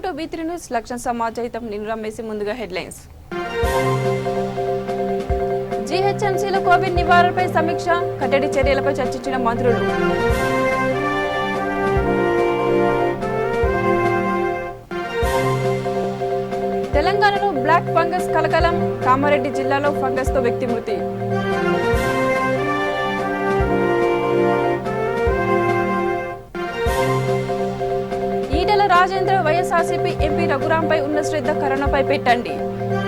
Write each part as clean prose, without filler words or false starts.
Welcome to B3 news. లక్షణ సమాజాయితం నేను రమేసి. ముందుగా హెడ్లైన్స్. జీహెచ్ఎంసీలో కోవిడ్ నివారణపై సమీక్ష, కట్టడి చర్యలపై చర్చించిన మంత్రులు. తెలంగాణలో బ్లాక్ ఫంగస్ కలకలం, కామారెడ్డి జిల్లాలో ఫంగస్తో వ్యక్తి మృతి. రాజేంద్ర వైఎస్ఆర్సీపీ ఎంపీ రఘురాంపై ఉన్న శ్రద్ధ కరోనాపై పెట్టండి.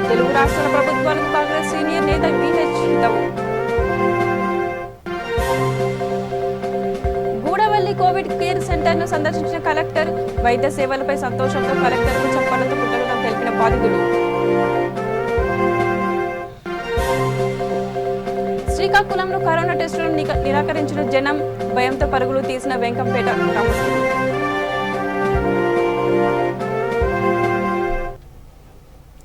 తెలుగు రాష్ట్రాల ప్రభుత్వాలకు కాంగ్రెస్ సీనియర్ నేత బిహెచ్ హితవు. గూడవల్లి కోవిడ్ కేర్ సెంటర్ ను సందర్శించిన కలెక్టర్. వైద్య సేవలపై సంతోషంతో కలెక్టర్కు చప్పలతో కృతజ్ఞతలు తెలిపిన బాధితులు. శ్రీకాకుళంలో కరోనా టెస్టులను నిరాకరించిన జనం, భయంతో పరుగులు తీసిన వెంకంపేట గ్రామస్తులు.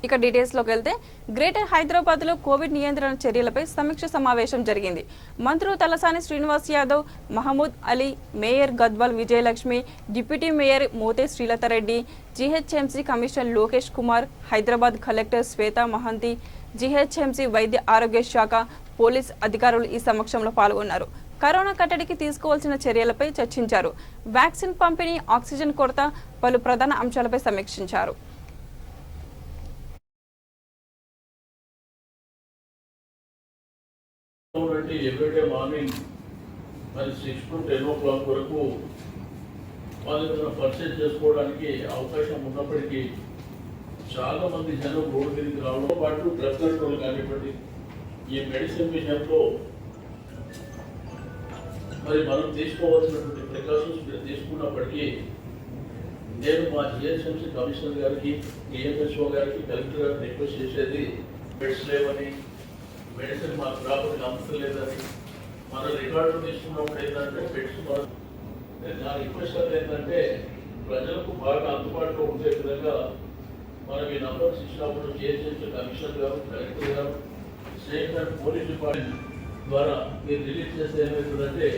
ఇక డీటెయిల్స్ లోకి వెళ్తే, గ్రేటర్ హైదరాబాద్ లో కోవిడ్ నియంత్రణ చర్యలపై సమీక్ష సమావేశం జరిగింది. మంత్రులు Talasani Srinivas Yadav, Mahmood Ali, mayor Gadwal Vijayalakshmi, deputy mayor Mothe Srilatha Reddy, GHMC commissioner Lokesh Kumar, Hyderabad collector Swetha Mohanty, GHMC వైద్య ఆరోగ్య శాఖ, పోలీస్ అధికారులు ఈ సమక్షంలో పాల్గొన్నారు. కరోనా కట్టడికి తీసుకోవాల్సిన చర్యలపై చర్చించారు. వ్యాక్సిన్ పంపిణీ, ఆక్సిజన్ కొరత, పలు ప్రధాన అంశాలపై సమీక్షించారు. ఎవ్రీడే మార్నింగ్ మరి 6 to 10 o'clock వరకు వాళ్ళు పర్చేజ్ చేసుకోవడానికి అవకాశం ఉన్నప్పటికీ చాలా మంది జనం రోడ్డు మీదకి రావడంతో పాటు డ్రగ్ కంట్రోల్ కానివ్వండి, ఈ మెడిసిన్ విషయంలో మరి మనం తీసుకోవాల్సినటువంటి ప్రికాషన్స్ తీసుకున్నప్పటికీ నేను మా జిహెచ్ఎంసీ కమిషనర్ గారికి, డిఎంహెచ్ఓ గారికి, కలెక్టర్ గారికి రిక్వెస్ట్ చేసేది, బెడ్స్ లేవని, మెడిసిన్ మాకు ప్రాపర్గా అమ్మలేదని, మన రికార్డు తీసుకున్నప్పుడు ఏంటంటే బెడ్స్ నా రిక్వెస్ట్ ఏంటంటే ప్రజలకు బాగా అందుబాటులో ఉండే విధంగా మనం ఈ నంబర్స్ ఇచ్చినప్పుడు జిహెచ్ఎంసీ కమిషనర్ గారు, కలెక్టర్ గారు, స్టేట్ అండ్ పోలీస్ డిపార్ట్మెంట్ ద్వారా మీరు రిలీజ్ చేస్తే ఏమవుతుందంటే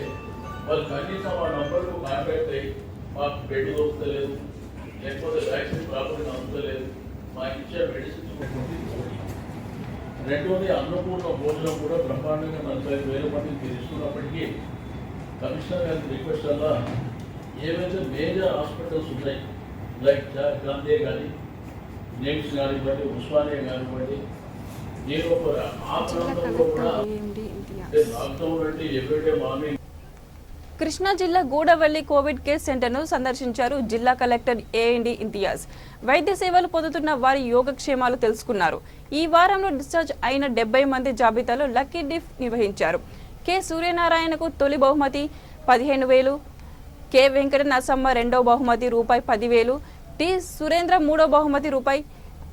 వాళ్ళు కనీసం ఆ నంబర్కు కాంటాక్ట్ అయ్యి మాకు బెడ్ దొరుకుతలేదు, లేకపోతే వ్యాక్సిన్ ప్రాపర్గా అందుతలేదు, మాకు ఇచ్చే మెడిసిన్స్. రెండోది అన్నపూర్ణ భోజనం కూడా బ్రహ్మాండంగా 45,000 మందికి తీరుస్తున్నప్పటికీ కమిషనర్ గారికి రిక్వెస్ట్ వల్ల ఏవైతే మేజర్ హాస్పిటల్స్ ఉన్నాయి, లైక్ గాంధీ కానీ, నేమ్స్ కానివ్వండి, ఉస్మానియా కానివ్వండి, నేను ఆ ప్రాంతంలో కూడా లాక్డౌన్ అంటే ఎవ్రీడే మార్నింగ్. కృష్ణా జిల్లా గూడవల్లి కోవిడ్ కేర్ సెంటర్ను సందర్శించారు జిల్లా కలెక్టర్ ఏఎండి ఇంతియాజ్. వైద్య సేవలు పొందుతున్న వారి యోగక్షేమాలు తెలుసుకున్నారు. ఈ వారంలో డిశ్చార్జ్ అయిన 70 మంది జాబితాలో లక్కీ డిప్ నిర్వహించారు. కె సూర్యనారాయణకు తొలి బహుమతి 15,000, కె వెంకట నరసమ్మ రెండవ బహుమతి రూపాయి 10,000, టి సురేంద్ర మూడో బహుమతి రూపాయి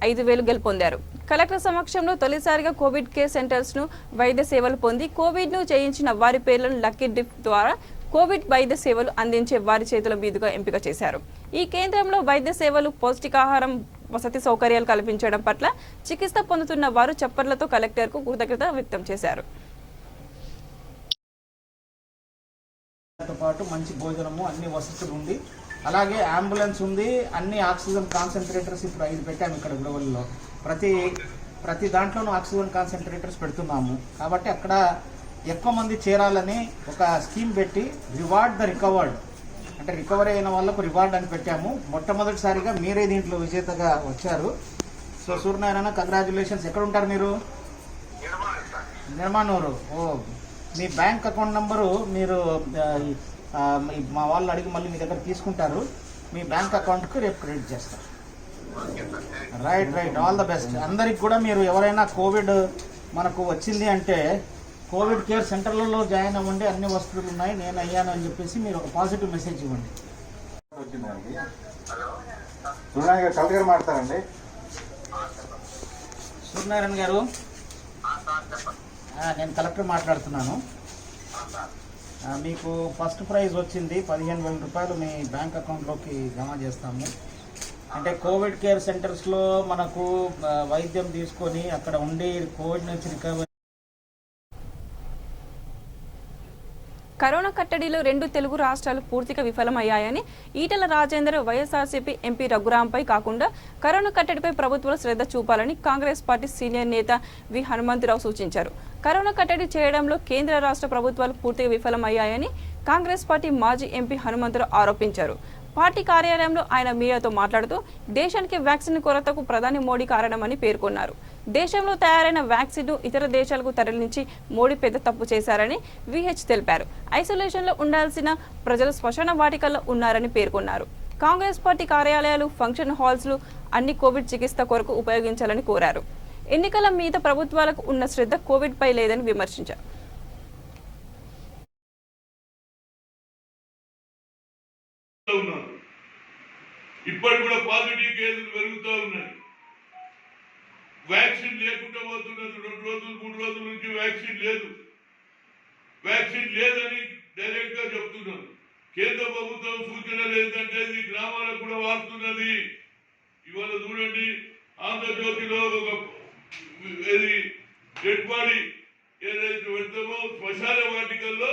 5,000 గెలుపొందారు. కలెక్టర్ సమక్షంలో తొలిసారిగా కోవిడ్ కేర్ సెంటర్స్ ను వైద్య సేవలు పొంది కోవిడ్ ను చేయించిన వారి పేర్లను లక్కీ డిప్ ద్వారా కోవిడ్ వైద్య సేవలు అందించే వారి చేతుల మీదుగా ఎంపిక చేశారు. ఈ కేంద్రంలో వైద్య సేవలు, పౌష్టికాహారం, వసతి సౌకర్యాలు కల్పించడం పట్ల చికిత్స పొందుతున్న వారు చప్పట్లతో కలెక్టర్కు కృతజ్ఞత వ్యక్తం చేశారు. పాటు మంచి భోజనము, అన్ని వసతులు ఉంది, అలాగే అంబులెన్స్ ఉంది, అన్ని ఆక్సిజన్ కాన్సన్ట్రేటర్స్ ఇప్పుడు 5 పెట్టాము ఇక్కడ గూడవల్లిలో. ప్రతి దాంట్లోనూ ఆక్సిజన్ కాన్సన్ట్రేటర్స్ పెడుతున్నాము. కాబట్టి అక్కడ ఎక్కువ మంది చేరాలని ఒక స్కీమ్ పెట్టి రివార్డ్ ద రికవర్డ్, అంటే రికవరీ అయిన వాళ్ళకు రివార్డ్ అని పెట్టాము. మొట్టమొదటిసారిగా మీరే దీంట్లో విజేతగా వచ్చారు. So Suryanarayana, congratulations. ఎక్కడ ఉంటారు మీరు? నిర్మాణూరు. ఓ, మీ బ్యాంక్ అకౌంట్ నంబరు మీరు మా వాళ్ళు అడిగి మళ్ళీ మీ దగ్గర తీసుకుంటారు. మీ బ్యాంక్ అకౌంట్కి రేపు క్రెడిట్ చేస్తారు. Right, all the best. అందరికి కూడా మీరు ఎవరైనా కోవిడ్ మనకు వచ్చింది అంటే కోవిడ్ కేర్ సెంటర్లలో జాయిన్ అవ్వండి, అన్ని వసతులు ఉన్నాయి, నేను అయ్యాను అని చెప్పేసి మీరు ఒక పాజిటివ్ మెసేజ్ ఇవ్వండి. కలెక్టర్ మాట్లాడండి. సూర్యనారాయణ గారు, నేను కలెక్టర్ మాట్లాడుతున్నాను. మీకు ఫస్ట్ ప్రైజ్ వచ్చింది, 15,000 రూపాయలు మీ బ్యాంక్ అకౌంట్లోకి జమ చేస్తాము. అంటే కోవిడ్ కేర్ సెంటర్స్లో మనకు వైద్యం తీసుకొని అక్కడ ఉండి కోవిడ్ నుంచి రికవరీ కరోనా కట్టడిలో 2 తెలుగు రాష్ట్రాలు పూర్తిగా విఫలమయ్యాయని ఈటెల రాజేందర్ వైఎస్ఆర్సీపీ ఎంపీ రఘురాంపై కాకుండా కరోనా కట్టడిపై ప్రభుత్వాలు శ్రద్ధ చూపాలని కాంగ్రెస్ పార్టీ సీనియర్ నేత వి హనుమంతరావు సూచించారు. కరోనా కట్టడి చేయడంలో కేంద్ర రాష్ట్ర ప్రభుత్వాలు పూర్తిగా విఫలమయ్యాయని కాంగ్రెస్ పార్టీ మాజీ ఎంపీ హనుమంతరావు ఆరోపించారు. పార్టీ కార్యాలయంలో ఆయన మీడియాతో మాట్లాడుతూ దేశానికి వ్యాక్సిన్ కొరతకు ప్రధాని మోడీ కారణమని పేర్కొన్నారు. దేశంలో తయారైన వ్యాక్సిన్ను ఇతర దేశాలకు తరలించి మోడీ పెద్ద తప్పు చేశారని విహెచ్ తెలిపారు. ఐసోలేషన్లో ఉండాల్సిన ప్రజలు శ్మశాన వాటికల్లో ఉన్నారని పేర్కొన్నారు. కాంగ్రెస్ పార్టీ కార్యాలయాలు, ఫంక్షన్ హాల్స్లు అన్ని కోవిడ్ చికిత్స కొరకు ఉపయోగించాలని కోరారు. ఎన్నికల మీద ప్రభుత్వాలకు ఉన్న శ్రద్ధ కోవిడ్ పై లేదని విమర్శించారు. ఇప్పటి కూడా పాజిటివ్ కేసులు పెరుగుతూ ఉన్నాయి. వ్యాక్సిన్ లేకుండా పోతున్నది. 2 రోజులు 3 రోజుల నుంచి వ్యాక్సిన్ లేదని డైరెక్ట్ గా చెప్తున్నారు. కేంద్ర ప్రభుత్వం సూచనలు ఏంటంటే ఇది గ్రామాలకు కూడా వాడుతున్నది. ఇవాళ చూడండి, ఆంధ్రజ్యోతిలో ఒక డెడ్ బాడీ ఏదైతే పెడతామో శ్మశాన వాటికల్లో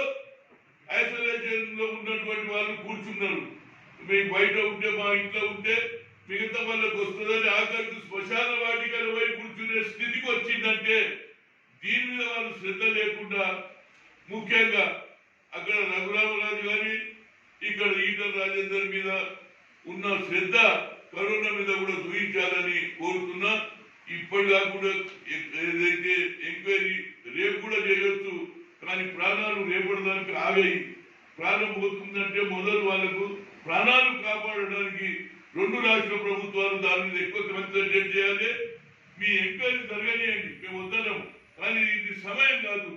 ఐసోలేషన్ లో ఉన్నటువంటి వాళ్ళు కూర్చున్నారు. మీకు బయట ఉంటే, మా ఇంట్లో ఉంటే మిగతా వాళ్ళకు వస్తుందని ఆఖరికి శ్మశాన వాటికల పోయి కూర్చునే స్థితికి వచ్చిందంటే దీని మీద వాళ్ళు శ్రద్ధ లేకుండా, ముఖ్యంగా అక్కడ రఘురామరాజు గారి, ఇక్కడ ఈటల రాజేందర్ మీద ఉన్న శ్రద్ధ కరోనా మీద కూడా చూపించాలని కోరుతున్నా. ఇప్పటిగా కూడా ఏదైతే ఎంక్వైరీ రేపు కూడా చేయొచ్చు, కానీ ప్రాణాలు రేపడడానికి ఆగాయి. ప్రాణం పోతుందంటే మొదలు వాళ్ళకు ప్రాణాలు కాపాడడానికి 2 రాష్ట్ర ప్రభుత్వాలు దాని మీద ఎక్కువ కాన్సన్ట్రేట్ చేయాలి. మీ ఎంక్వైరీ జరగనియండి, మేము వద్దలేము, కానీ ఇది సమయం కాదు.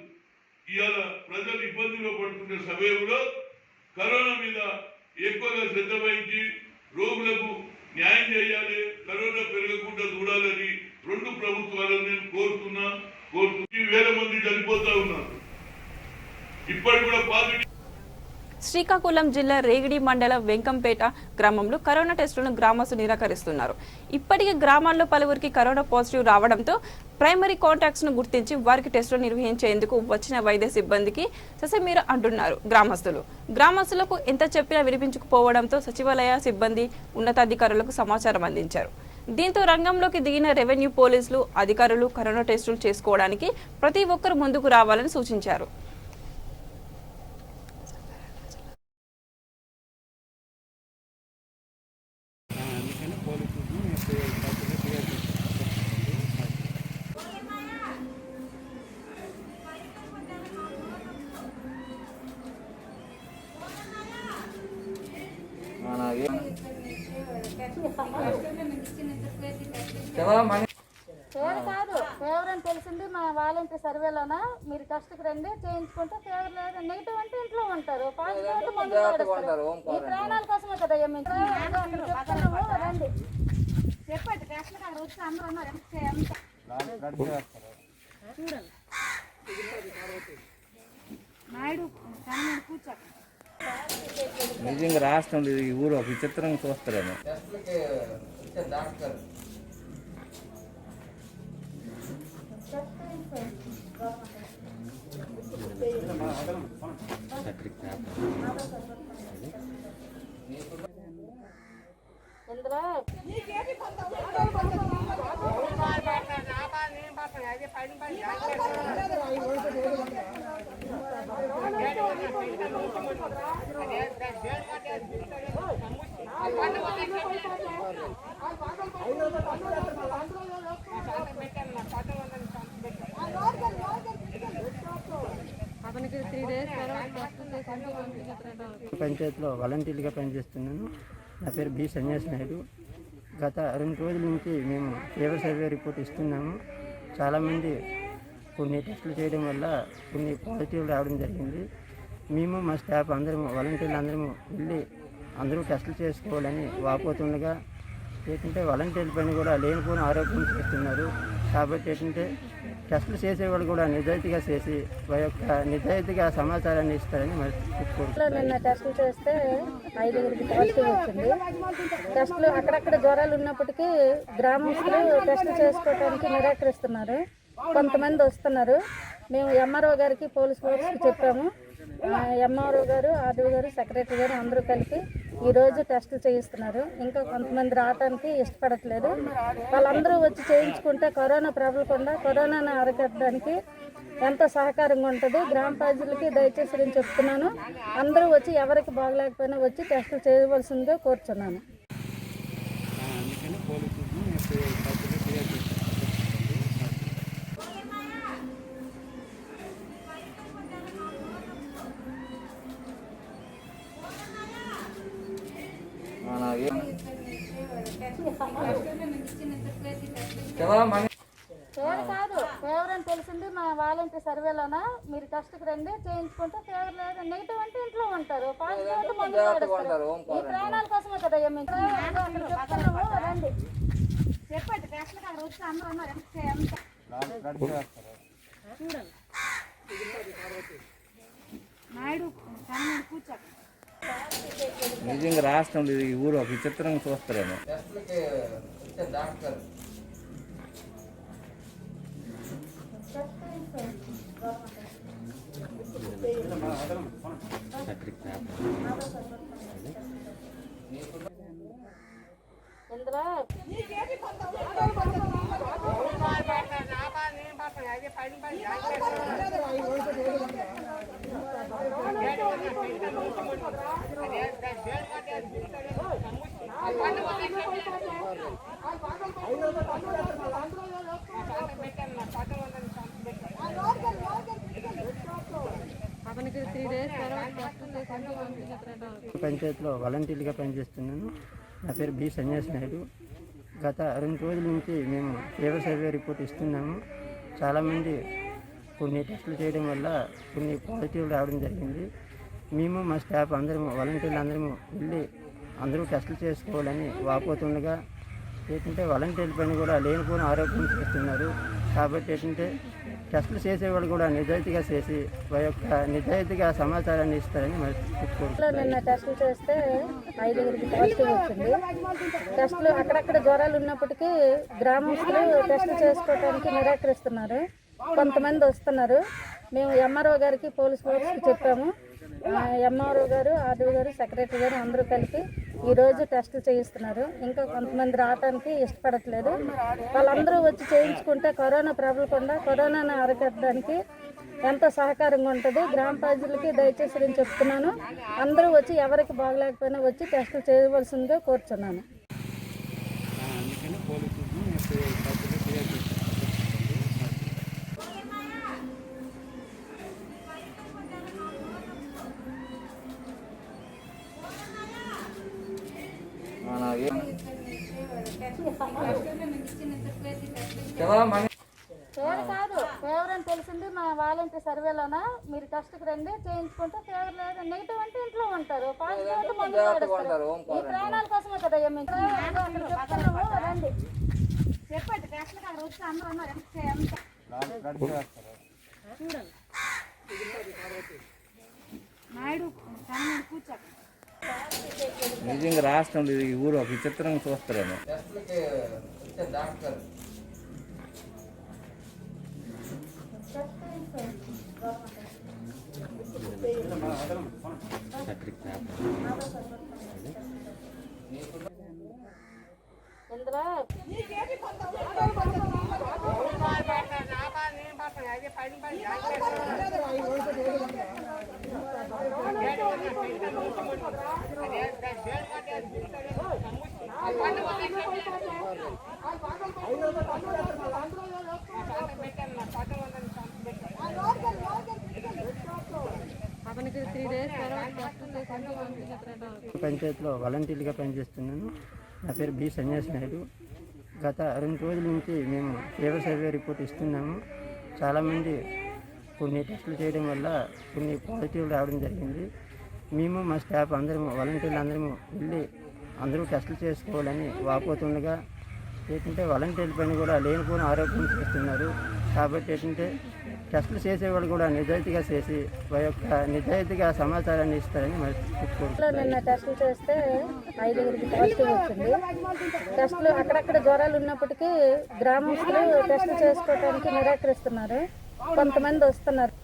ఇవాళ ప్రజలు ఇబ్బందిలో పడుతున్న సమయంలో కరోనా మీద ఎక్కువగా శ్రద్ధ వహించి రోగులకు న్యాయం చేయాలి, కరోనా పెరగకుండా చూడాలని 2 ప్రభుత్వాలను నేను కోరుతున్నా. 1,000 మంది చనిపోతా ఉన్నారు. ఇప్పటి కూడా పాజిటివ్. శ్రీకాకుళం జిల్లా రేగిడి మండల వెంకంపేట గ్రామంలో కరోనా టెస్టులను గ్రామస్తులు నిరాకరిస్తున్నారు. ఇప్పటికే గ్రామాల్లో పలువురికి కరోనా పాజిటివ్ రావడంతో ప్రైమరీ కాంటాక్ట్స్ ను గుర్తించి వారికి టెస్టులు నిర్వహించేందుకు వచ్చిన వైద్య సిబ్బందికి ససమీర అంటున్నారు గ్రామస్తులు. గ్రామస్తులకు ఎంత చెప్పినా వినిపించకపోవడంతో సచివాలయ సిబ్బంది ఉన్నతాధికారులకు సమాచారం అందించారు. దీంతో రంగంలోకి దిగిన రెవెన్యూ పోలీసులు అధికారులు కరోనా టెస్టులు చేసుకోవడానికి ప్రతి ఒక్కరు ముందుకు రావాలని సూచించారు. ఫేవర్ కాదు, ఫేవర్ అని తెలిసింది మా వాలంటీర్ సర్వేలోన. మీరు టెస్ట్కి రండి, చేయించుకుంటే ఫేవర్ లేదు, నెగిటివ్ అంటే ఇంట్లో ఉంటారు, పాజిటివ్ అంటే మందు వాడతారు. ఈ ప్రాణాల కోసమే కదా చెప్తున్నాము. రండి చెప్పండి, టెస్ట్కి అక్కడ వచ్చి అందరూ ఉన్నారు. నాయుడు కూర్చో. నిజంగా రాష్ట్రం ఈ ఊరు ఒక విచిత్రంగా చూస్తారేమో. పంచాయతీలో వాలంటీర్గా పనిచేస్తున్నాను. నా పేరు బి సన్యాసి నాయుడు. గత 2 రోజుల నుంచి మేము ఫీవర్ సర్వే రిపోర్ట్ ఇస్తున్నాము. చాలామంది కొన్ని టెస్టులు చేయడం వల్ల కొన్ని పాజిటివ్ రావడం జరిగింది. మేము మా స్టాఫ్ అందరము వాలంటీర్లు అందరము వెళ్ళి అందరూ టెస్టులు చేసుకోవాలని వాపోతుండగా ఏంటంటే వాలంటీర్ల పని కూడా లేనిపోయిన ఆరోగ్యం చేస్తున్నారు. కాబట్టి ఏంటంటే టెస్టులు చేసేవాళ్ళు కూడా నిజాయితీగా చేసి నిజాయితీగా సమాచారాన్ని ఇస్తారని మరి చెప్పుకుంటున్నాను. నిన్న టెస్టులు చేస్తే 5 పాజిటివ్ వచ్చింది. టెస్టులు అక్కడక్కడ జ్వరాలు ఉన్నప్పటికీ గ్రామస్తులు టెస్టులు చేసుకోవడానికి నిరాకరిస్తున్నారు. కొంతమంది వస్తున్నారు. మేము ఎంఆర్ఓ గారికి పోలీస్ ఫోర్స్కి చెప్పాము. ఎంఆర్ఓ గారు, ఆర్డీఓ గారు, సెక్రటరీ గారు అందరూ కలిపి ఈరోజు టెస్టులు చేయిస్తున్నారు. ఇంకా కొంతమంది రావడానికి ఇష్టపడట్లేదు. వాళ్ళందరూ వచ్చి చేయించుకుంటే కరోనా ప్రబలకుండా కరోనాను అరికట్టడానికి ఎంతో సహకారంగా ఉంటుంది. గ్రామ ప్రజలకి దయచేసి నేను చెప్తున్నాను, అందరూ వచ్చి ఎవరికి బాగలేకపోయినా వచ్చి టెస్టులు చేయవలసిందిగా కోరుచున్నాను. ఫీవర్ కాదు, ఫీవర్ అని తెలిసింది మా వాలంటీర్ సర్వేలోన. మీరు టెస్ట్కి రండి, చేయించుకుంటే ఫీవర్ లేదు. నెగిటివ్ అంటే ఇంట్లో ఉంటారు, పాజిటివ్ అంటే మందులు వాడేస్తారు. ఈ ప్రాణాల కోసమే కదా మేము చెప్తున్నాము. రండి చెప్పండి, టెస్ట్కి అక్కడ వచ్చి అందరూ ఉన్నారు. నాయుడు కూర్చో. నిజంగా రాష్ట్రంలో ఈ ఊరు ఒక విచిత్రంగా చూస్తారేమో. ఇందులో పంచాయతీలో వాలంటీర్గా పనిచేస్తున్నాను. నా పేరు బి సన్యాసి నాయుడు. గత 2 రోజుల నుంచి మేము ఫీవర్ సర్వే రిపోర్ట్ ఇస్తున్నాము. చాలామంది కొన్ని టెస్టులు చేయడం వల్ల కొన్ని పాజిటివ్ రావడం జరిగింది. మేము మా స్టాఫ్ అందరము వాలంటీర్లు అందరము వెళ్ళి అందరూ టెస్టులు చేసుకోవాలని వాపోతుండగా ఏంటంటే వాలంటీర్ల పైన కూడా లేనిపోయిన ఆరోగ్యం చేస్తున్నారు. కాబట్టి ఏంటంటే టెస్టులు చేసేవాళ్ళు కూడా నిజాయితీగా చేసి వారి యొక్క నిజాయితీగా సమాచారాన్ని ఇస్తారని మరి చెప్పుకుంటున్నాను. నిన్న టెస్టులు చేస్తే 5 పాజిటివ్ వచ్చింది. టెస్టులు అక్కడక్కడ జ్వరాలు ఉన్నప్పటికీ గ్రామస్తులు టెస్టులు చేసుకోవడానికి నిరాకరిస్తున్నారు. కొంతమంది వస్తున్నారు. మేము ఎంఆర్ఓ గారికి, పోలీస్ ఫోర్స్కి చెప్పాము. ఎంఆర్ఓ గారు, ఆర్డీఓ గారు, సెక్రటరీ గారు అందరూ కలిపి ఈరోజు టెస్టులు చేయిస్తున్నారు. ఇంకా కొంతమంది రావడానికి ఇష్టపడట్లేదు. వాళ్ళందరూ వచ్చి చేయించుకుంటే కరోనా ప్రబలకుండా కరోనాను అరికట్టడానికి ఎంతో సహకారంగా ఉంటుంది. గ్రామ ప్రజలకి దయచేసి నేను చెప్తున్నాను, అందరూ వచ్చి ఎవరికి బాగలేకపోయినా వచ్చి టెస్టులు చేయవలసిందిగా కోరుచున్నాను. ఫీవర్ కాదు, ఫీవర్ అని తెలిసింది మా వాలంటీర్ సర్వేలోన. మీరు టెస్ట్కి రండి, చేయించుకుంటే ఫీవర్ లేదు. నెగిటివ్ అంటే ఇంట్లో ఉంటారు, పాజిటివ్ అంటే మందులు వాడేస్తారు. ఈ ప్రాణాల కోసమే కదా మేము చెప్తున్నాము. రండి చెప్పండి, టెస్ట్కి అక్కడ వచ్చి అందరూ ఉన్నారు. నాయుడు కూర్చో. నిజంగా రాష్ట్రంలో ఈ ఊరు ఒక విచిత్రంగా చూస్తారేమో. ఇందులో పంచాయతీలో వాలంటీర్గా పనిచేస్తున్నాను. నా పేరు బి సన్యాసి నాయుడు. గత 2 రోజుల నుంచి మేము ఫీవర్ సర్వే రిపోర్ట్ ఇస్తున్నాము. చాలామంది కొన్ని టెస్టులు చేయడం వల్ల కొన్ని పాజిటివ్ రావడం జరిగింది. మేము మా స్టాఫ్ అందరము వాలంటీర్లు అందరము వెళ్ళి అందరూ టెస్టులు చేసుకోవాలని వాపోతుండగా ఏంటంటే వాలంటీర్ల పైన కూడా లేనిపోయిన ఆరోగ్యం చేస్తున్నారు. కాబట్టి ఏంటంటే టెస్టులు చేసేవాళ్ళు కూడా నిజాయితీగా చేసి వారి యొక్క నిజాయితీగా సమాచారాన్ని ఇస్తారని మరి చెప్పుకుంటున్నాను. నిన్న టెస్టులు చేస్తే 5 పాజిటివ్ వచ్చింది. టెస్టులు అక్కడక్కడ జ్వరాలు ఉన్నప్పటికీ గ్రామస్తులు టెస్టులు చేసుకోవడానికి నిరాకరిస్తున్నారు. కొంతమంది వస్తున్నారు.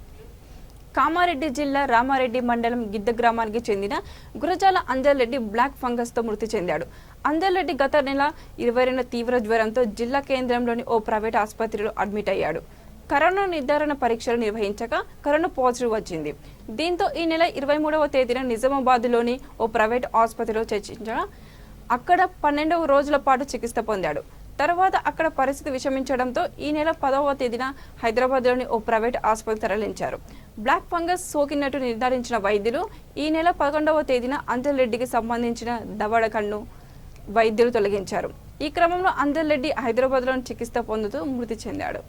కామారెడ్డి జిల్లా రామారెడ్డి మండలం గిద్ద గ్రామానికి చెందిన గురజాల అంజల్రెడ్డి బ్లాక్ ఫంగస్తో మృతి చెందాడు. అంజల్రెడ్డి గత నెల 22న తీవ్ర జ్వరంతో జిల్లా కేంద్రంలోని ఓ ప్రైవేట్ ఆసుపత్రిలో అడ్మిట్ అయ్యాడు. కరోనా నిర్ధారణ పరీక్షలు నిర్వహించగా కరోనా పాజిటివ్ వచ్చింది. దీంతో ఈ నెల 23వ తేదీన నిజామాబాద్లోని ఓ ప్రైవేట్ ఆసుపత్రిలో చేర్చించగా అక్కడ 12 రోజుల పాటు చికిత్స పొందాడు. తర్వాత అక్కడ పరిస్థితి విషమించడంతో ఈ నెల 10వ తేదీన హైదరాబాద్లోని ఓ ప్రైవేట్ ఆసుపత్రికి తరలించారు. బ్లాక్ ఫంగస్ సోకినట్టు నిర్ధారించిన వైద్యులు ఈ నెల 11వ తేదీన అంజల్రెడ్డికి సంబంధించిన దవడ కన్ను వైద్యులు తొలగించారు. ఈ క్రమంలో అంజల్రెడ్డి హైదరాబాద్లోని చికిత్స పొందుతూ మృతి చెందాడు.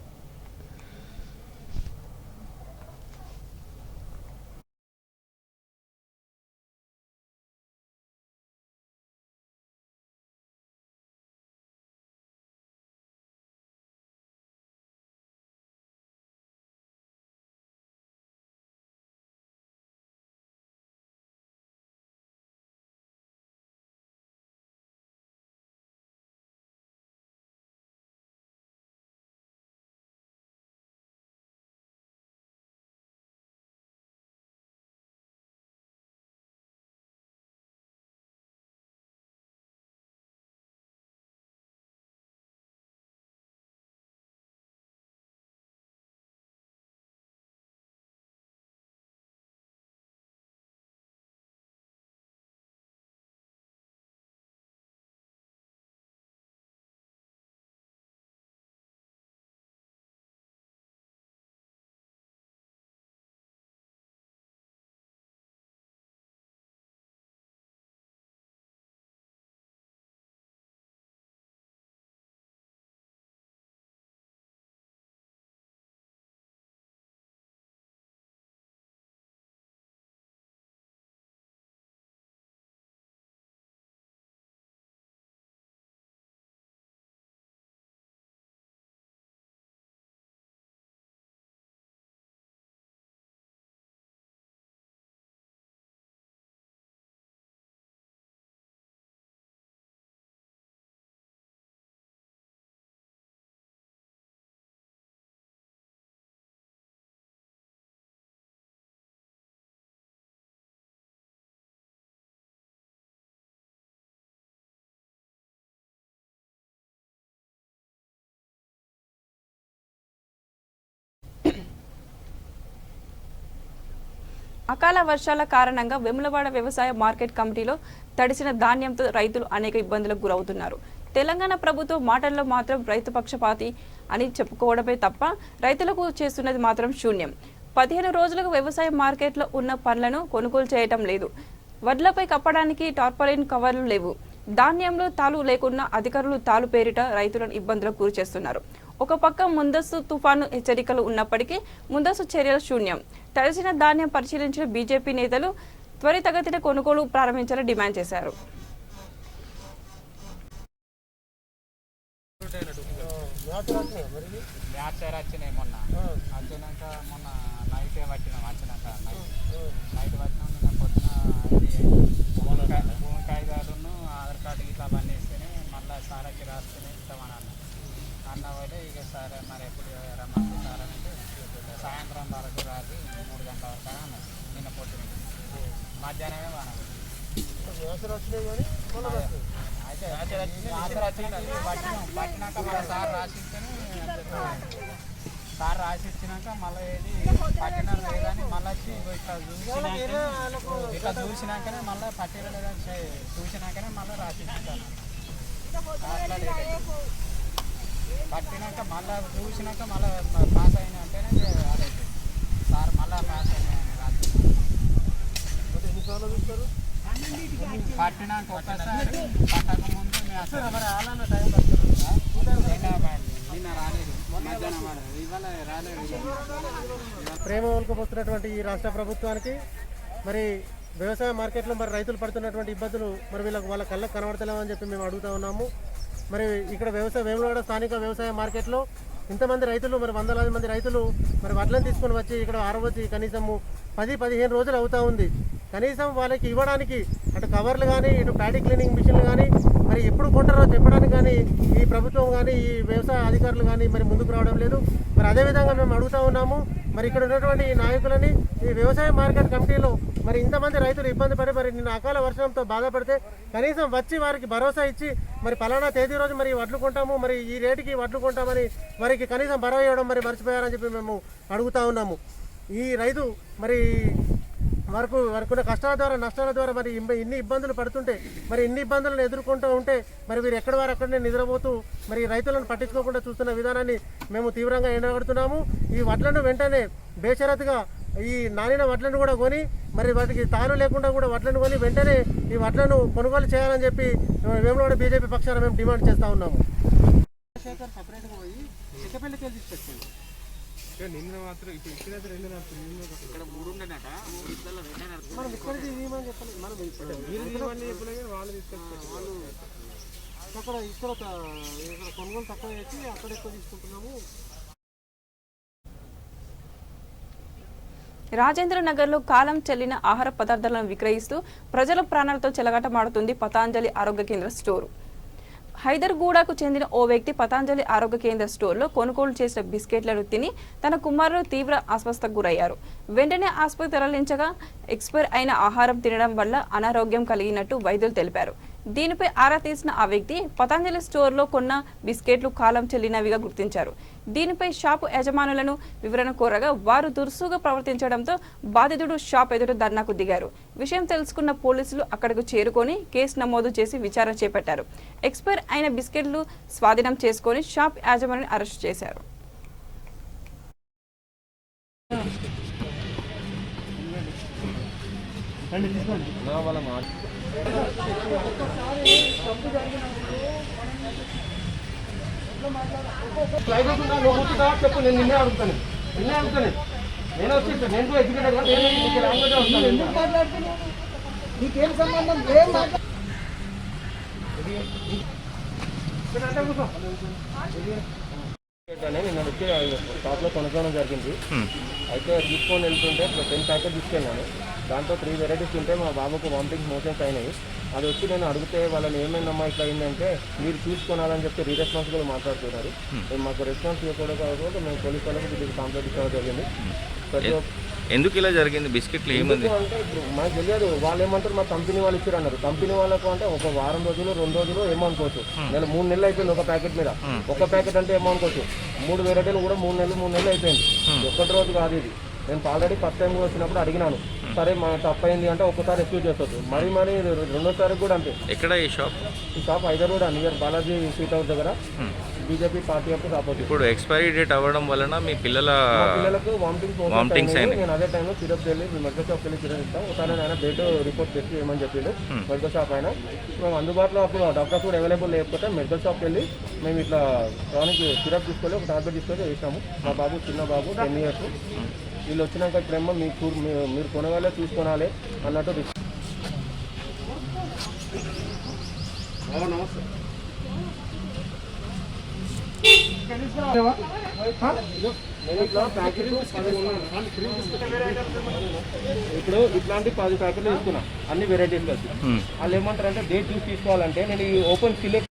అకాల వర్షాల కారణంగా వెములవాడ వ్యవసాయ మార్కెట్ కమిటీలో తడిసిన ధాన్యంతో రైతులు అనేక ఇబ్బందులకు గురవుతున్నారు. తెలంగాణ ప్రభుత్వం మాటల్లో మాత్రం రైతు పక్షపాతి అని చెప్పుకోవడమే తప్ప రైతులకు చేస్తున్నది మాత్రం శూన్యం. 15 రోజులకు వ్యవసాయ మార్కెట్లో ఉన్న పండ్లను కొనుగోలు చేయటం లేదు. వడ్లపై కప్పడానికి టార్పాలిన్ కవర్లు లేవు. ధాన్యంలో తాలు లేకున్నా అధికారులు తాలు పేరిట రైతులను ఇబ్బందులకు గురి చేస్తున్నారు. ఒక పక్క ముందస్తు తుఫాను హెచ్చరికలు ఉన్నప్పటికీ ముందస్తు చర్యలు శూన్యం. తడిసిన ధాన్యం పరిశీలించిన బీజేపీ నేతలు త్వరితగతిన కొనుగోలు ప్రారంభించాలని డిమాండ్ చేశారు. వచ్చినాయి మొన్న వచ్చినాక మొన్న నైటే పట్టినాం. వచ్చినాక నైట్ పట్టినాం. నిన్న పొద్దున భూమి కాగితాలను ఆధార్ కార్డు ఇట్లా అవన్నీ ఇస్తేనే మళ్ళీ సారకి రాస్తేనే ఇస్తామని అన్న వాళ్ళే ఇక సరే మరి ఎప్పుడు రమ్మంటే సార్ అంటే సాయంత్రం వరకు రాసి 3 గంటల వరకు అన్నారు. నిన్న పొద్దున మధ్యాహ్నమే బాగా పట్టినాక మళ్ళీ సార్ రాసిస్తేనే సార్ రాసిచ్చినాక మళ్ళీ ఏది పట్టినా లేదని మళ్ళీ వచ్చి ఇట్లా చూసినాకనే మళ్ళీ పట్టిన లేదని చూసినాకనే మళ్ళీ రాసిస్తాను. పట్టినాక మళ్ళీ చూసినాక మళ్ళీ పాస్ అయినా అంటేనే అదే సార్ మళ్ళీ పాస్ అయినా రాసి పట్టినాక ఒక్కసారి పట్టక ముందు టైం నిన్న రాలేదు. ఇవాళ రాలేదు. ప్రేమ వల్కపోతున్నటువంటి ఈ రాష్ట్ర ప్రభుత్వానికి మరి వ్యవసాయ మార్కెట్లో మరి రైతులు పడుతున్నటువంటి ఇబ్బందులు మరి వాళ్ళ కళ్ళకు కనబడతలేమని చెప్పి మేము అడుగుతా ఉన్నాము. మరి ఇక్కడ వేములవాడ స్థానిక వ్యవసాయ మార్కెట్లో ఇంతమంది రైతులు మరి వందలాది మంది రైతులు మరి వడ్లను తీసుకొని వచ్చి ఇక్కడ ఆరవచ్చి కనీసము 10-15 రోజులు అవుతా ఉంది. కనీసం వాళ్ళకి ఇవ్వడానికి అటు కవర్లు కానీ ఇటు ప్యాడీ క్లీనింగ్ మిషన్లు కానీ మరి ఎప్పుడు కొంటారో చెప్పడానికి కానీ ఈ ప్రభుత్వం కానీ ఈ వ్యవసాయ అధికారులు కానీ మరి ముందుకు రావడం లేదు. మరి అదేవిధంగా మేము అడుగుతూ ఉన్నాము, మరి ఇక్కడ ఉన్నటువంటి ఈ నాయకులని ఈ వ్యవసాయ మార్కెట్ కమిటీలో మరి ఇంతమంది రైతులు ఇబ్బంది పడి మరి నిన్న అకాల వర్షంతో బాధపడితే కనీసం వచ్చి వారికి భరోసా ఇచ్చి మరి పలానా తేదీ రోజు మరి వడ్లు కొంటాము, మరి ఈ రేటుకి వడ్లు కొంటామని వారికి కనీసం భరోసా ఇవ్వడం మరి మర్చిపోయారని చెప్పి మేము అడుగుతూ ఉన్నాము. ఈ రైతు మరి వారికి కష్టాల ద్వారా నష్టాల ద్వారా మరి ఇన్ని ఇబ్బందులు పడుతుంటే మరి ఇన్ని ఇబ్బందులను ఎదుర్కొంటూ ఉంటే మరి వీరు ఎక్కడి వారు అక్కడనే నిద్రపోతూ మరి రైతులను పట్టించుకోకుండా చూస్తున్న విధానాన్ని మేము తీవ్రంగా ఎండగడుతున్నాము. ఈ వడ్లను వెంటనే బేషరతుగా ఈ నానిన వడ్లను కూడా కొని మరి వాటికి తాను లేకుండా కూడా వడ్లను కొని వెంటనే ఈ వడ్లను కొనుగోలు చేయాలని చెప్పి వేములవాడ బీజేపీ పక్షాన మేము డిమాండ్ చేస్తూ ఉన్నాము. సపరేట్గా పోయి చిక్కపల్లికి వెళ్ళి తీసుకొచ్చింది. నిన్న మాత్రం ఇప్పుడు ఇక్కడ రెండు ఇక్కడ 3 ఉండేనట, మనం ఇక్కడికి ఇవ్వమని చెప్పాలి. మనం వాళ్ళు తీసుకొచ్చారు. వాళ్ళు ఇక్కడ కొనుగోలు తక్కువ చేసి అక్కడ ఎక్కువ తీసుకుంటున్నాము. రాజేంద్ర నగర్లో కాలం చెల్లిన ఆహార పదార్థాలను విక్రయిస్తూ ప్రజల ప్రాణాలతో చెలగాటమాడుతుంది పతాంజలి ఆరోగ్య కేంద్ర స్టోరు. హైదర్గూడకు చెందిన ఓ వ్యక్తి పతాంజలి ఆరోగ్య కేంద్ర స్టోర్లో కొనుగోలు చేసిన బిస్కెట్లను తిని తన కుమారుడు తీవ్ర అస్వస్థతకు గురయ్యారు. వెంటనే ఆసుపత్రికి తరలించగా ఎక్స్పైర్ అయిన ఆహారం తినడం వల్ల అనారోగ్యం కలిగినట్టు వైద్యులు తెలిపారు. దీనిపై ఆరా తీసిన ఆ వ్యక్తి పతాంజలి స్టోర్లో కొన్న బిస్కెట్లు కాలం చెల్లినవిగా గుర్తించారు. దీనిపై షాపు యజమానులను వివరణ కోరగా వారు దురుసుగా ప్రవర్తించడంతో బాధితుడు షాప్ ఎదుట ధర్నాకు దిగారు. విషయం తెలుసుకున్న పోలీసులు అక్కడకు చేరుకొని కేసు నమోదు చేసి విచారణ చేపట్టారు. ఎక్స్పైర్ అయిన బిస్కెట్లు స్వాధీనం చేసుకుని షాప్ యాజమాన్యాన్ని అరెస్టు చేశారు. చెప్పు, నేను నిన్నే అడుగుతాను. నేను వచ్చి నేను ఎడ్యుకేటెడ్ నీకేం సంబంధం? నిన్న వచ్చి షాప్లో కొనుక్కోవడం జరిగింది. అయితే తీసుకొని వెళ్తుంటే 10 ప్యాకెట్ తీసుకెళ్ళాను. దాంట్లో 3 వెరైటీస్ ఉంటే మా బాబుకు వామిటింగ్ మోషన్స్ అయినాయి. అది వచ్చి నేను అడిగితే వాళ్ళని ఏమైందమ్మా ఇట్లా అయిందంటే మీరు చూసుకోవాలని చెప్పి రీరెస్పాన్సిబుల్ మాట్లాడుతున్నారు. మాకు రెస్పాన్స్ ఇవ్వకూడదు మేము పోలీసు వాళ్ళకి దీనికి కంప్లైంట్ ఇవ్వడం జరిగింది. ఎందుకు ఇలా జరిగింది? బిస్కెట్లు ఏమంది అంటే ఇప్పుడు మాకు తెలియదు. వాళ్ళు ఏమంటారు మా కంపెనీ వాళ్ళు ఇచ్చారు అన్నారు. కంపెనీ వాళ్ళకు అంటే ఒక వారం రోజులు 2 రోజులు ఏమో అనుకోవచ్చు. నేను 3 నెలలు అయిపోయింది ఒక ప్యాకెట్ మీద. ఒక ప్యాకెట్ అంటే ఏమో అనుకోవచ్చు. 3 వెరైటీలు కూడా 3 నెలలు అయిపోయింది. ఒక్కటి రోజు కాదు ఇది. నేను ఆల్రెడీ ఫస్ట్ టైం కూడా వచ్చినప్పుడు అడిగినాను, సరే మన తప్పైంది అంటే ఒక్కసారి ఎక్స్క్యూజ్ చేస్తుంది. మరి రెండోసారి కూడా అంతే. ఎక్కడ ఈ షాప్? ఈ shop Hyderabad near Balaji sweet house దగ్గర బీజేపీ పార్టీ ఆఫీస్ ఆపోజిట్. ఇప్పుడు ఎక్స్పైరీ డేట్ అవ్వడం వలన మీ పిల్లలకు వామిటింగ్స్ అయినాయి. నేను అదే టైంలో సిరప్ వెళ్ళి మెడికల్ షాప్ వెళ్ళి సిరప్ ఇస్తాం. ఒకసారి ఆయన డేట్ రిపోర్ట్ చేసి ఏమని చెప్పిండు మెడికల్ షాప్ అయినా. మేము అందుబాటులో అప్పుడు డాక్టర్స్ కూడా అవైలబుల్ లేకపోతే మెడికల్ షాప్కి వెళ్ళి మేము ఇట్లా టానిక్ సిరప్ తీసుకొని ఒక టాబ్లెట్ తీసుకొని వేసాము. మా బాబు చిన్న బాబు 10 years. వీళ్ళు వచ్చినాక ఇప్పుడేమో మీరు కొనగాలే చూసుకోనాలి అన్నట్టు. నమస్తే. ఇప్పుడు ఇట్లాంటి 10 ప్యాకెట్లు తీసుకున్నా అన్ని వెరైటీస్ వచ్చి. వాళ్ళు ఏమంటారంటే డేట్ చూసి తీసుకోవాలంటే నేను ఈ ఓపెన్ సిలెక్ట్.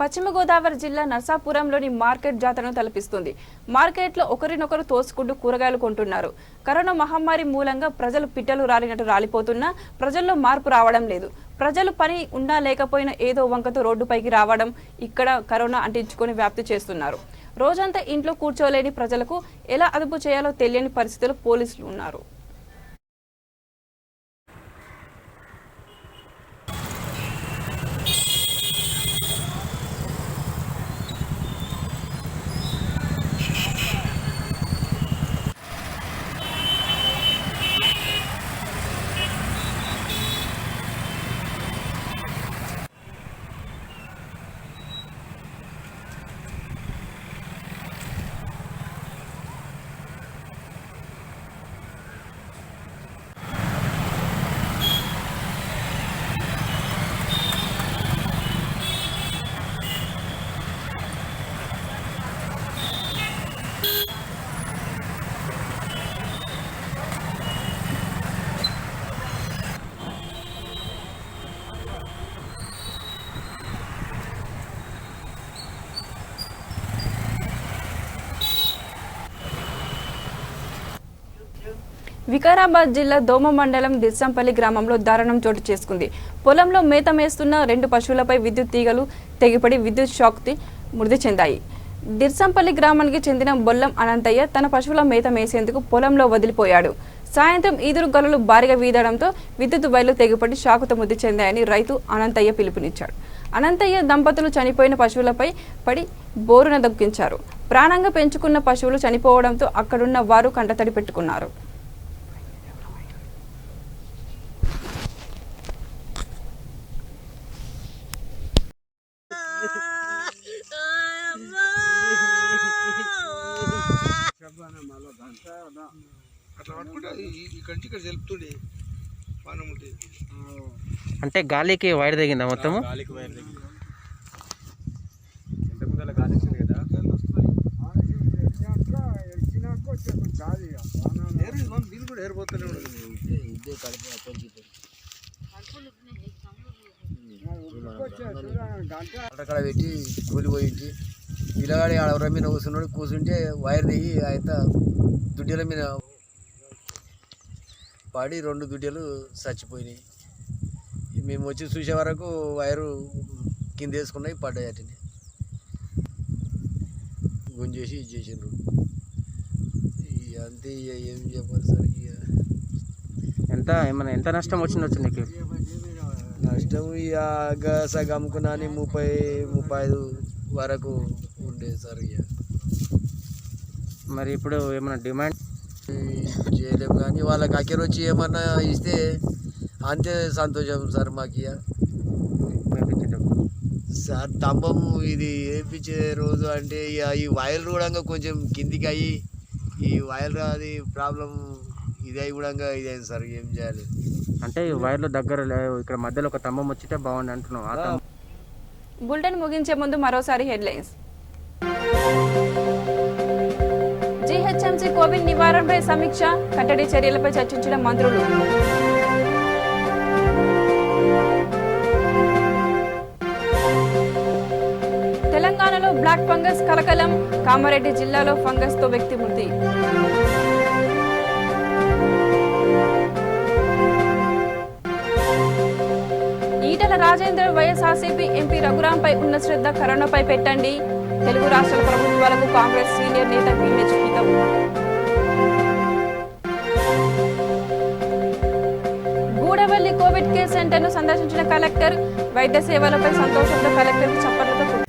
పశ్చిమ గోదావరి జిల్లా నర్సాపురంలోని మార్కెట్ జాతరను తలపిస్తుంది. మార్కెట్లో ఒకరినొకరు తోసుకుంటూ కూరగాయలు కొంటున్నారు. కరోనా మహమ్మారి మూలంగా ప్రజలు పిట్టలు రాలినట్టు రాలిపోతున్నా ప్రజల్లో మార్పు రావడం లేదు. ప్రజలు పని ఉన్నా లేకపోయినా ఏదో వంకతో రోడ్డుపైకి రావడం, ఇక్కడ కరోనా అంటించుకొని వ్యాప్తి చేస్తున్నారు. రోజంతా ఇంట్లో కూర్చోలేని ప్రజలకు ఎలా అదుపు చేయాలో తెలియని పరిస్థితుల్లో పోలీసులు ఉన్నారు. వికారాబాద్ జిల్లా దోమ మండలం దిర్సంపల్లి గ్రామంలో దారుణం చోటు చేసుకుంది. పొలంలో మేత మేస్తున్న 2 పశువులపై విద్యుత్ తీగలు తెగిపడి విద్యుత్ షాక్కి మృతి చెందాయి. దిర్సంపల్లి గ్రామానికి చెందిన బొల్లం అనంతయ్య తన పశువుల మేత మేసేందుకు పొలంలో వదిలిపోయాడు. సాయంత్రం ఈదురు గలలు భారీగా వీదడంతో విద్యుత్ వైర్లు తెగిపడి షాకుతో మృతి చెందాయని రైతు అనంతయ్య పిలుపునిచ్చాడు. అనంతయ్య దంపతులు చనిపోయిన పశువులపై పడి బోరున దక్కించారు. ప్రాణంగా పెంచుకున్న పశువులు చనిపోవడంతో అక్కడున్న వారు కంటతడి పెట్టుకున్నారు. అంటే గాలికి వైర్ తెగిందా మొత్తము? అక్కడ పెట్టి కూలిపోయింది. పిల్లగాడి ఆడ మీద కూర్చున్నాడు. కూర్చుంటే వైర్ దిగి ఆయన దుడ్డెల మీద పడి 2 దుడ్డెలు చచ్చిపోయినాయి. మేము వచ్చి చూసే వరకు వైరు కింద వేసుకున్నాయి, పడ్డాయి. వాటిని గుంజేసి చేసిండ్రు. అంతే, ఏం చెప్పాలి సార్. ఎంత నష్టం వచ్చిండొచ్చు నీకు? నష్టం సగం అమ్ముకున్నాను 30-35 వరకు ఉండే సార్. మరి ఇప్పుడు ఏమైనా డిమాండ్ చేయలేము, కానీ వాళ్ళకి అక్కర వచ్చి ఏమన్నా ఇస్తే అంతే సంతోషం సార్. మాకు సార్ స్తంభం ఇది వేయించే రోజు అంటే ఈ వైర్లు కూడా కొంచెం కిందికి అయ్యి ఈ వైర్ అది ప్రాబ్లం ఇది అయి కూడా ఇదైంది సార్. ఏం చేయాలి అంటే ఈ వైర్లు దగ్గర లేవు, ఇక్కడ మధ్యలో ఒక స్తంభం వచ్చితే బాగుంది అంటున్నావు. బులెటిన్ ముగించే ముందు మరోసారి హెడ్లైన్స్. జీహెచ్ఎంసీ కోవిడ్ నివారణపై సమీక్ష, కట్టడి చర్యలపై చర్చించిన మంత్రులు. తెలంగాణలో బ్లాక్ ఫంగస్ కలకలం, కామారెడ్డి జిల్లాలో ఫంగస్ తో వ్యక్తి మృతి. ఈటల రాజేందర్ వైఎస్ఆర్సీపీ ఎంపీ రఘురాంపై ఉన్న శ్రద్ధ కరోనాపై పెట్టండి. తెలుగు రాష్ట్రాల ప్రభుత్వాలకు కాంగ్రెస్ సీనియర్ నేత విహెచ్ హితవు. గూడవల్లి కోవిడ్ కేర్ సెంటర్ను సందర్శించిన కలెక్టర్. వైద్య సేవలపై సంతోషంతో కలెక్టర్కు చప్పట్లతో